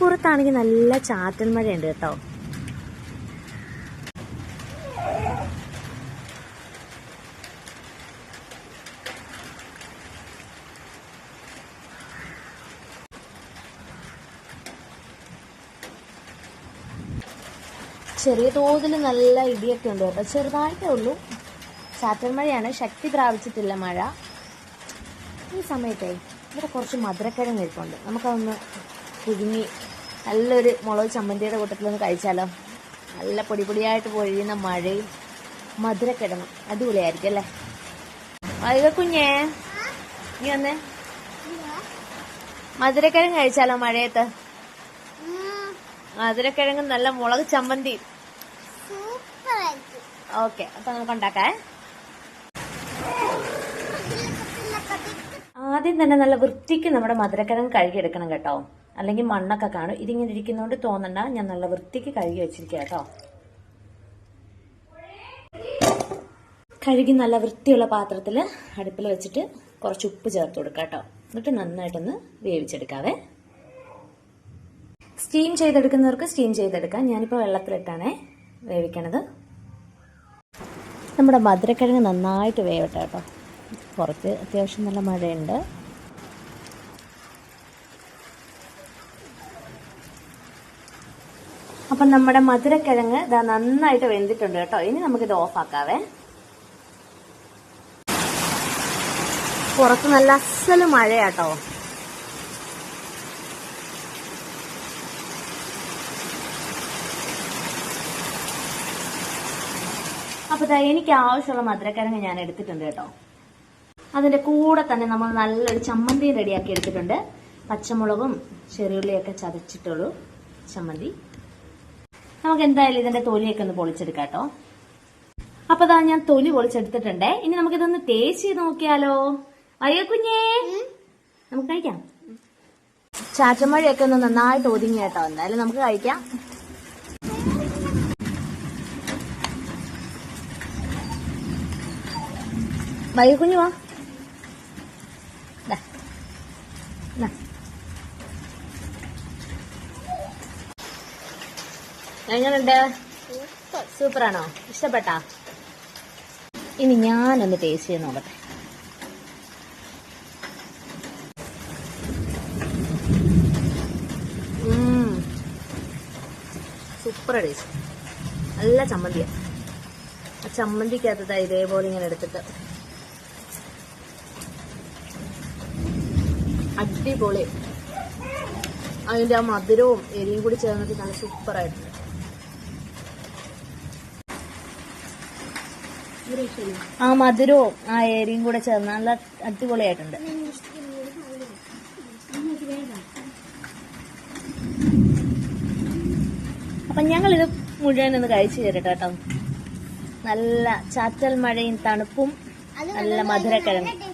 പുറത്താണെങ്കിൽ നല്ല ചാറ്റൽ മഴയുണ്ട് കേട്ടോ. ചെറിയ തോതിൽ നല്ല ഇടിയൊക്കെ ഉണ്ട് കേട്ടോ. ചെറുതായിട്ടേ ഉള്ളൂ. ചാറ്റൽ മഴയാണ്, ശക്തി പ്രാപിച്ചിട്ടില്ല മഴ. ഈ സമയത്തേ ഇവിടെ കുറച്ച് മധുരക്കിഴങ്ങ് ഇരിപ്പുണ്ട്. നമുക്കതൊന്ന് പുഴുങ്ങി നല്ലൊരു മുളക് ചമ്മന്തിയുടെ കൂട്ടത്തിലൊന്ന് കഴിച്ചാലോ. നല്ല പൊടിയായിട്ട് പൊഴിയുന്ന മഴയും മധുരക്കിഴങ്ങും അടിപൊളിയായിരിക്കും അല്ലേ. വൈക കുഞ്ഞേ, നീ വന്നേ, മധുരക്കിഴങ്ങ് കഴിച്ചാലോ മഴയത്ത്. മധുരക്കിഴങ്ങും നല്ല മുളക് ചമ്മന്തി. ഓക്കെ, അപ്പൊ നമുക്ക് ഉണ്ടാക്കാം. ആദ്യം തന്നെ നല്ല വൃത്തിക്ക് നമ്മുടെ മധുരക്കിഴങ്ങ് കഴുകിയെടുക്കണം കേട്ടോ, അല്ലെങ്കിൽ മണ്ണൊക്കെ കാണും. ഇതിങ്ങനെ ഇരിക്കുന്നതുകൊണ്ട് തോന്നണ്ട, ഞാൻ നല്ല വൃത്തിക്ക് കഴുകി വെച്ചിരിക്കുക കേട്ടോ. കഴുകി നല്ല വൃത്തിയുള്ള പാത്രത്തിൽ അടുപ്പിൽ വെച്ചിട്ട് കുറച്ച് ഉപ്പ് ചേർത്ത് കൊടുക്കാം കേട്ടോ. എന്നിട്ട് നന്നായിട്ടൊന്ന് വേവിച്ചെടുക്കാവേ. സ്റ്റീം ചെയ്തെടുക്കുന്നവർക്ക് സ്റ്റീം ചെയ്തെടുക്കാം. ഞാനിപ്പോൾ വെള്ളത്തിലിട്ടാണേ വേവിക്കണത്. നമ്മുടെ മധുരക്കിഴങ്ങ് നന്നായിട്ട് വേവട്ടെ കേട്ടോ. പുറത്ത് അത്യാവശ്യം നല്ല മഴയുണ്ട്. അപ്പം നമ്മുടെ മധുരക്കിഴങ്ങ് ഇതാ നന്നായിട്ട് വെന്തിട്ടുണ്ട് കേട്ടോ. ഇനി നമുക്കിത് ഓഫാക്കാവേ. പുറത്ത് നല്ല അസല് മഴയാട്ടോ. അപ്പോൾ എനിക്ക് ആവശ്യമുള്ള മധുരക്കിഴങ്ങ് ഞാൻ എടുത്തിട്ടുണ്ട് കേട്ടോ. അതിന്റെ കൂടെ തന്നെ നമ്മൾ നല്ലൊരു ചമ്മന്തി റെഡിയാക്കി എടുത്തിട്ടുണ്ട്. പച്ചമുളകും ചെറിയുള്ളിയൊക്കെ ചതച്ചിട്ടുള്ളൂ ചമ്മന്തി. നമുക്ക് എന്തായാലും ഇതിന്റെ തൊലിയൊക്കെ ഒന്ന് പൊളിച്ചെടുക്കാം കേട്ടോ. അപ്പൊ അതാ ഞാൻ തൊലി പൊളിച്ചെടുത്തിട്ടുണ്ട്. ഇനി നമുക്കിതൊന്ന് ടേസ്റ്റ് ചെയ്ത് നോക്കിയാലോ. അയ്യോ കുഞ്ഞേ, നമുക്ക് കഴിക്കാം. ചാറ്റമഴയൊക്കെ ഒന്ന് നന്നായിട്ട് ഒതുങ്ങി കേട്ടോ. എന്തായാലും നമുക്ക് കഴിക്കാം. വൈകി കുഞ്ഞു വാ. എങ്ങനുണ്ട്? സൂപ്പറാണോ? ഇഷ്ടപ്പെട്ടാ? ഇനി ഞാനൊന്ന് ടേസ്റ്റ് ചെയ്ത് നോക്കട്ടെ. Super taste. നല്ല ചമ്മന്തിയാണ്. ആ ചമ്മന്തിക്കകത്ത് ഇതേപോലെ ഇങ്ങനെ എടുത്തിട്ട് അടിപൊളി. അതിന്റെ ആ മധുരവും എരിയും കൂടി ചേർന്നിട്ട് നല്ല സൂപ്പറായിട്ടുണ്ട്. ആ മധുരവും ആ എരിയും കൂടെ ചേർന്ന് നല്ല അടിപൊളിയായിട്ടുണ്ട്. അപ്പൊ ഞങ്ങളിത് മുഴുവൻ ഒന്ന് കഴിച്ചു തരട്ടെ കേട്ടോ. നല്ല ചാറ്റൽ മഴയും തണുപ്പും നല്ല മധുരക്കിഴങ്ങ്.